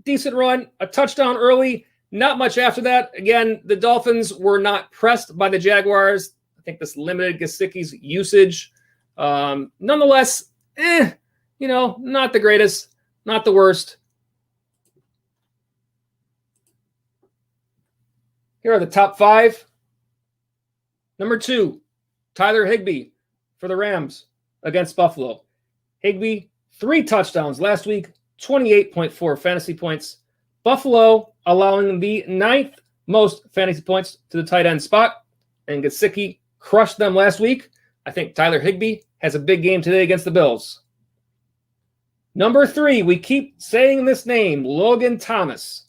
Decent run. A touchdown early. Not much after that. Again, the Dolphins were not pressed by the Jaguars. I think this limited Gesicki's usage. Nonetheless, not the greatest. Not the worst. Here are the top 5. Number 2, Tyler Higbee for the Rams against Buffalo. Higbee, 3 touchdowns last week, 28.4 fantasy points. Buffalo allowing the 9th most fantasy points to the tight end spot. And Gesicki crushed them last week. I think Tyler Higbee has a big game today against the Bills. Number 3, we keep saying this name, Logan Thomas.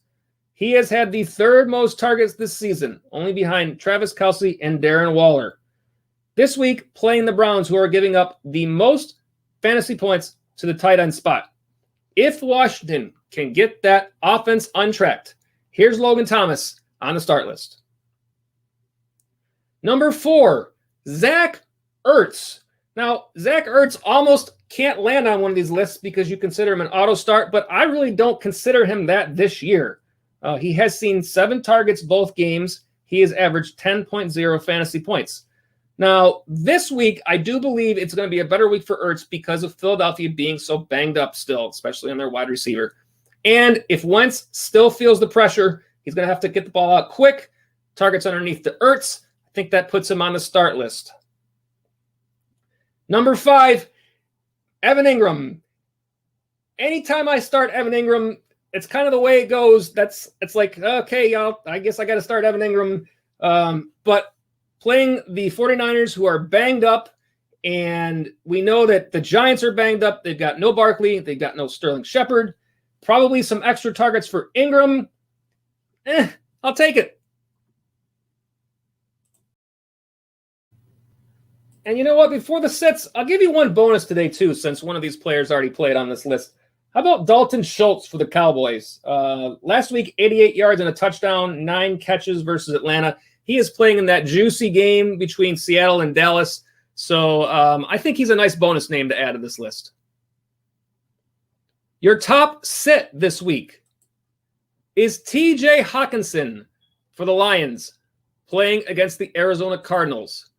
He has had the 3rd most targets this season, only behind Travis Kelce and Darren Waller. This week, playing the Browns, who are giving up the most fantasy points to the tight end spot. If Washington can get that offense untracked, here's Logan Thomas on the start list. Number 4, Zach Ertz. Now, Zach Ertz almost can't land on one of these lists because you consider him an auto start, but I really don't consider him that this year. He has seen 7 targets both games. He has averaged 10.0 fantasy points. Now, this week, I do believe it's going to be a better week for Ertz because of Philadelphia being so banged up still, especially on their wide receiver. And if Wentz still feels the pressure, he's going to have to get the ball out quick. Targets underneath the Ertz. I think that puts him on the start list. Number 5, Evan Ingram. Anytime I start Evan Ingram, it's kind of the way it goes. It's like, okay, y'all, I guess I got to start Evan Ingram. But playing the 49ers, who are banged up, and we know that the Giants are banged up. They've got no Barkley. They've got no Sterling Shepard. Probably some extra targets for Ingram. I'll take it. And you know what? Before the sits, I'll give you one bonus today, too, since one of these players already played on this list. How about Dalton Schultz for the Cowboys? Last week, 88 yards and a touchdown, 9 catches versus Atlanta. He is playing in that juicy game between Seattle and Dallas. So I think he's a nice bonus name to add to this list. Your top sit this week is TJ Hawkinson for the Lions playing against the Arizona Cardinals.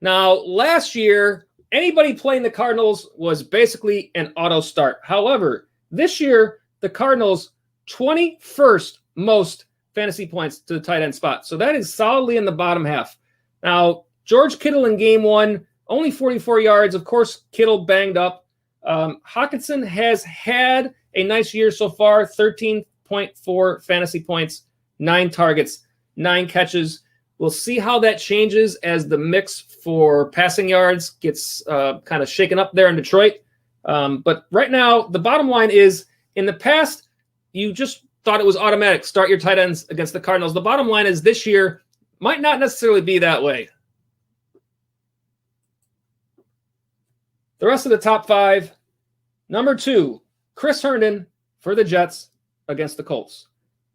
Now, last year, anybody playing the Cardinals was basically an auto start. However, this year, the Cardinals 21st most fantasy points to the tight end spot. So that is solidly in the bottom half. Now, George Kittle in game one, only 44 yards. Of course, Kittle banged up. Hawkinson has had a nice year so far, 13.4 fantasy points, 9 targets, 9 catches. We'll see how that changes as the mix for passing yards gets kind of shaken up there in Detroit. But right now, the bottom line is, in the past, you just thought it was automatic, start your tight ends against the Cardinals. The bottom line is this year might not necessarily be that way. The rest of the top 5. Number 2, Chris Herndon for the Jets against the Colts.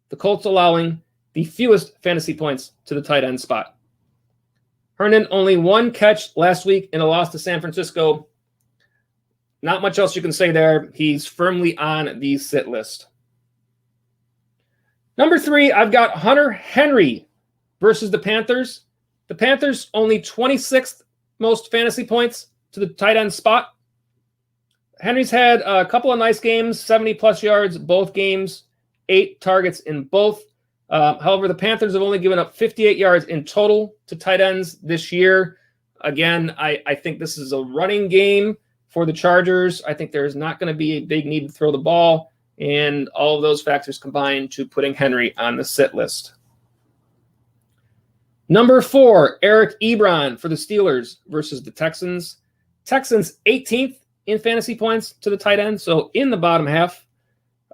The Colts allowing the fewest fantasy points to the tight end spot. Herndon only 1 catch last week in a loss to San Francisco. Not much else you can say there. He's firmly on the sit list. Number 3, I've got Hunter Henry versus the Panthers. The Panthers only 26th most fantasy points to the tight end spot. Henry's had a couple of nice games, 70-plus yards both games, 8 targets in both. However, the Panthers have only given up 58 yards in total to tight ends this year. Again, I think this is a running game for the Chargers. I think there's not going to be a big need to throw the ball, and all of those factors combine to putting Henry on the sit list. Number 4, Eric Ebron for the Steelers versus the Texans. Texans 18th in fantasy points to the tight end, so in the bottom half.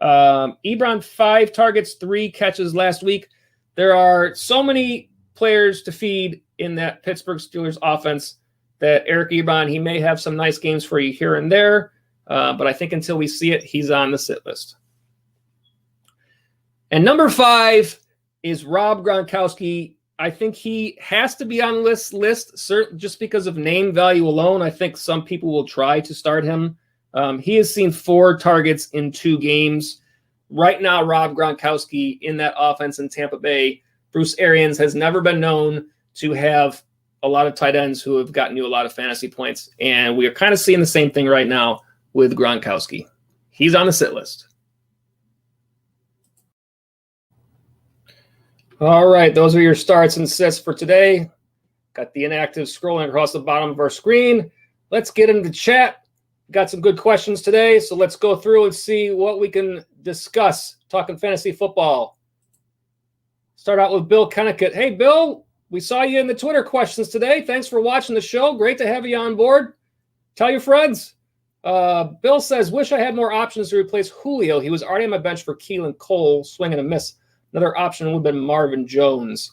Ebron 5 targets, 3 catches last week. There are so many players to feed in that Pittsburgh Steelers offense that Eric Ebron, he may have some nice games for you here and there, but I think until we see it, he's on the sit list. And number 5 is Rob Gronkowski. I think he has to be on this list just because of name value alone. I think some people will try to start him. He has seen 4 targets in 2 games. Right now, Rob Gronkowski in that offense in Tampa Bay, Bruce Arians has never been known to have a lot of tight ends who have gotten you a lot of fantasy points. And we are kind of seeing the same thing right now with Gronkowski. He's on the sit list. All right, those are your starts and sits for today. Got the inactive scrolling across the bottom of our screen. Let's get into chat. Got some good questions today, so let's go through and see what we can discuss talking fantasy football. Start out with Bill Kennicott. Hey, Bill, we saw you in the Twitter questions today. Thanks for watching the show. Great to have you on board. Tell your friends. Bill says, wish I had more options to replace Julio. He was already on my bench for Keelan Cole, swing and a miss. Another option would have been Marvin Jones.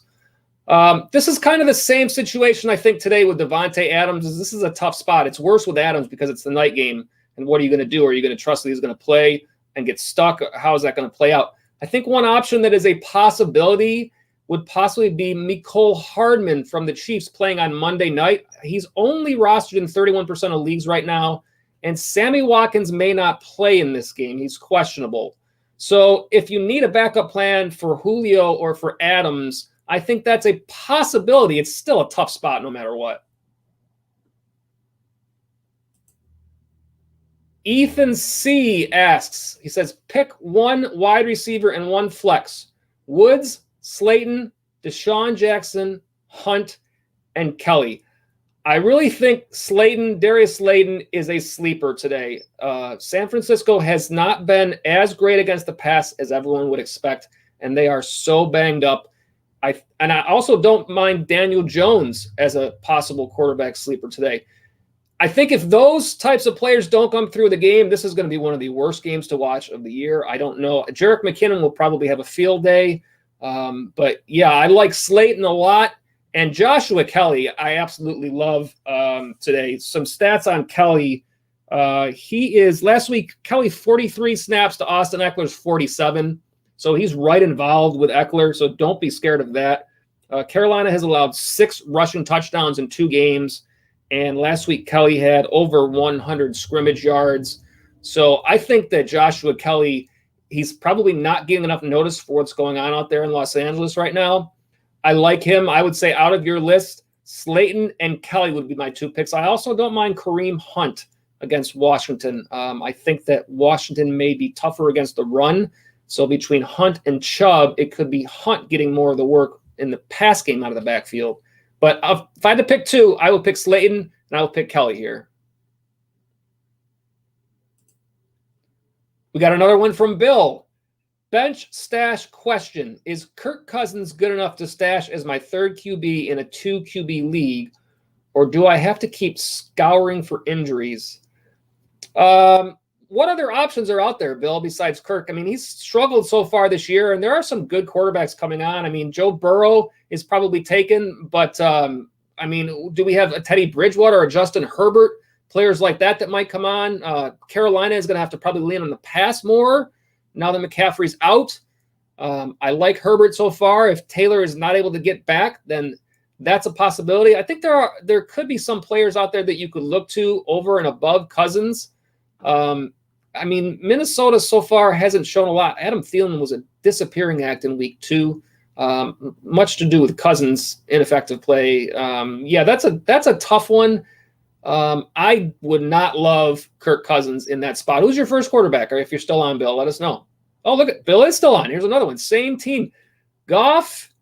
This is kind of the same situation, I think, today with Devontae Adams. This is a tough spot. It's worse with Adams because it's the night game. And what are you going to do? Are you going to trust that he's going to play and get stuck? How is that going to play out? I think one option that is a possibility would possibly be Mecole Hardman from the Chiefs playing on Monday night. He's only rostered in 31% of leagues right now, and Sammy Watkins may not play in this game. He's questionable. So if you need a backup plan for Julio or for Adams, I think that's a possibility. It's still a tough spot no matter what. Ethan C. asks, he says, pick 1 wide receiver and 1 flex. Woods, Slayton, Deshaun Jackson, Hunt, and Kelly. I really think Darius Slayton is a sleeper today. San Francisco has not been as great against the pass as everyone would expect, and they are so banged up. I also don't mind Daniel Jones as a possible quarterback sleeper today. I think if those types of players don't come through the game, this is going to be one of the worst games to watch of the year. I don't know. Jerick McKinnon will probably have a field day. But, yeah, I like Slayton a lot. And Joshua Kelly, I absolutely love today. Some stats on Kelly. He is, last week, Kelly 43 snaps to Austin Eckler's 47. So he's right involved with Eckler, so don't be scared of that. Carolina has allowed 6 rushing touchdowns in 2 games. And last week, Kelly had over 100 scrimmage yards. So I think that Joshua Kelly, he's probably not getting enough notice for what's going on out there in Los Angeles right now. I like him. I would say out of your list, Slayton and Kelly would be my 2 picks. I also don't mind Kareem Hunt against Washington. I think that Washington may be tougher against the run. So between Hunt and Chubb, it could be Hunt getting more of the work in the pass game out of the backfield. But if I had to pick 2, I would pick Slayton and I would pick Kelly here. We got another one from Bill. Bench stash question. Is Kirk Cousins good enough to stash as my 3rd QB in a 2 QB league, or do I have to keep scouring for injuries? What other options are out there, Bill, besides Kirk? I mean, he's struggled so far this year, and there are some good quarterbacks coming on. I mean, Joe Burrow is probably taken, but, I mean, do we have a Teddy Bridgewater or Justin Herbert, players like that might come on? Carolina is going to have to probably lean on the pass more now that McCaffrey's out. I like Herbert so far. If Taylor is not able to get back, then that's a possibility. I think there could be some players out there that you could look to over and above Cousins. I mean, Minnesota so far hasn't shown a lot. Adam Thielen was a disappearing act in week 2. Much to do with Cousins' ineffective play. Yeah, that's a tough one. I would not love Kirk Cousins in that spot. Who's your first quarterback? Or if you're still on, Bill, let us know. Oh, look at Bill is still on. Here's another one. Same team. Goff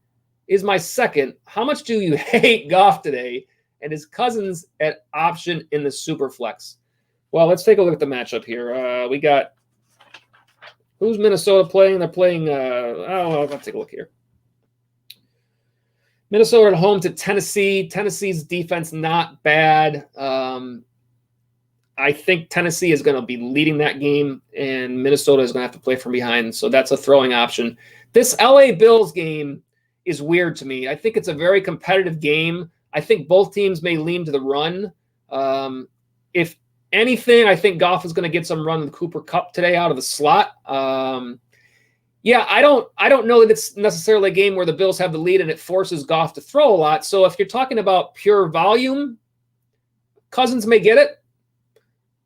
is my second. How much do you hate Goff today? And is Cousins at option in the super flex? Well, let's take a look at the matchup here. We got who's Minnesota playing? They're playing. Let's take a look here. Minnesota at home to Tennessee. Tennessee's defense not bad. I think Tennessee is going to be leading that game, and Minnesota is going to have to play from behind. So that's a throwing option. This LA Bills game is weird to me. I think it's a very competitive game. I think both teams may lean to the run. If anything, I think Goff is going to get some run with Cooper Kupp today out of the slot. Yeah, I don't know that it's necessarily a game where the Bills have the lead and it forces Goff to throw a lot. So if you're talking about pure volume, Cousins may get it.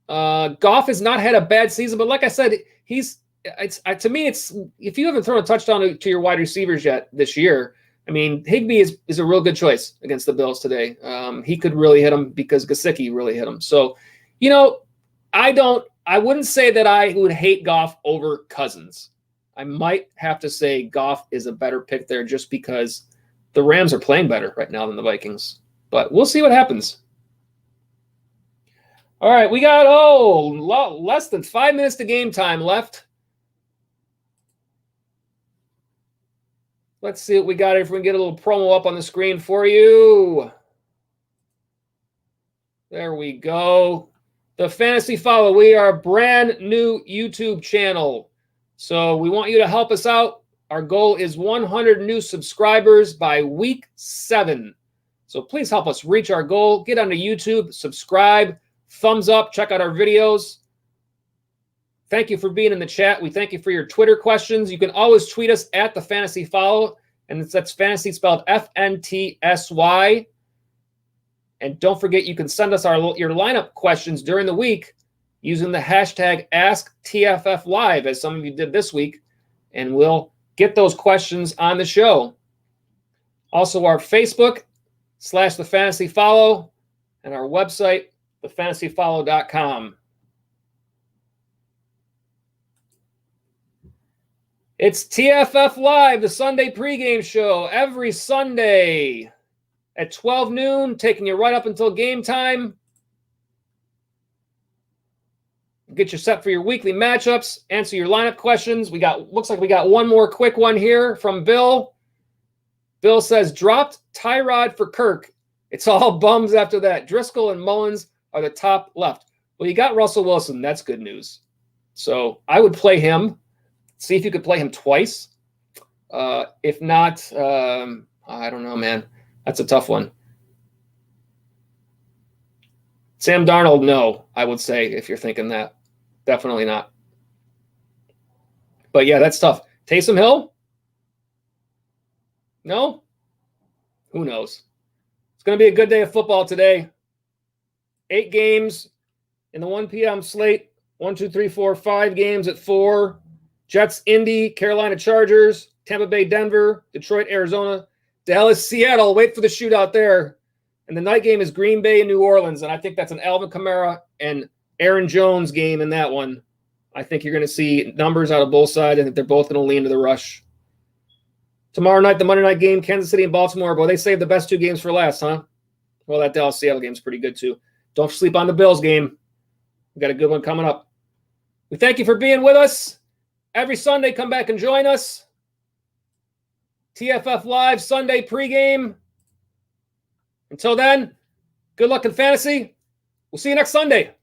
Goff has not had a bad season, but like I said, to me, it's if you haven't thrown a touchdown to your wide receivers yet this year, I mean, Higbee is a real good choice against the Bills today. He could really hit him because Gesicki really hit him. So, you know, I wouldn't say that I would hate Goff over Cousins. I might have to say Goff is a better pick there just because the Rams are playing better right now than the Vikings. But we'll see what happens. All right, we got, less than 5 minutes to game time left. Let's see what we got here if we can get a little promo up on the screen for you. There we go. The Fantasy Follow. We are a brand new YouTube channel. So we want you to help us out. Our goal is 100 new subscribers by week 7. So please help us reach our goal. Get onto YouTube, subscribe, thumbs up, check out our videos. Thank you for being in the chat. We thank you for your Twitter questions. You can always tweet us at the Fantasy Follow, and that's fantasy spelled FNTSY. And don't forget, you can send us your lineup questions during the week using the hashtag AskTFFLive, as some of you did this week, and we'll get those questions on the show. Also, our Facebook /The Fantasy Follow and our website, thefantasyfollow.com. It's TFF Live, the Sunday pregame show, every Sunday at 12 noon, taking you right up until game time. Get you set for your weekly matchups, answer your lineup questions. Looks like we got one more quick one here from Bill. Bill says, dropped Tyrod for Kirk. It's all bums after that. Driscoll and Mullins are the top left. Well, you got Russell Wilson. That's good news. So I would play him. See if you could play him twice. If not, I don't know, man. That's a tough one. Sam Darnold, no, I would say, if you're thinking that. Definitely not. But, yeah, that's tough. Taysom Hill? No? Who knows? It's going to be a good day of football today. 8 games in the 1 p.m. slate. 1, 2, 3, 4, 5 games at 4. Jets, Indy, Carolina Chargers, Tampa Bay, Denver, Detroit, Arizona, Dallas, Seattle. Wait for the shootout there. And the night game is Green Bay and New Orleans. And I think that's an Alvin Kamara and Aaron Jones game in that one. I think you're going to see numbers out of both sides. I think they're both going to lean to the rush. Tomorrow night, the Monday night game, Kansas City and Baltimore. Boy, they saved the best 2 games for last, huh? Well, that Dallas-Seattle game is pretty good, too. Don't sleep on the Bills game. We got a good one coming up. We thank you for being with us. Every Sunday, come back and join us. TFF Live Sunday pregame. Until then, good luck in fantasy. We'll see you next Sunday.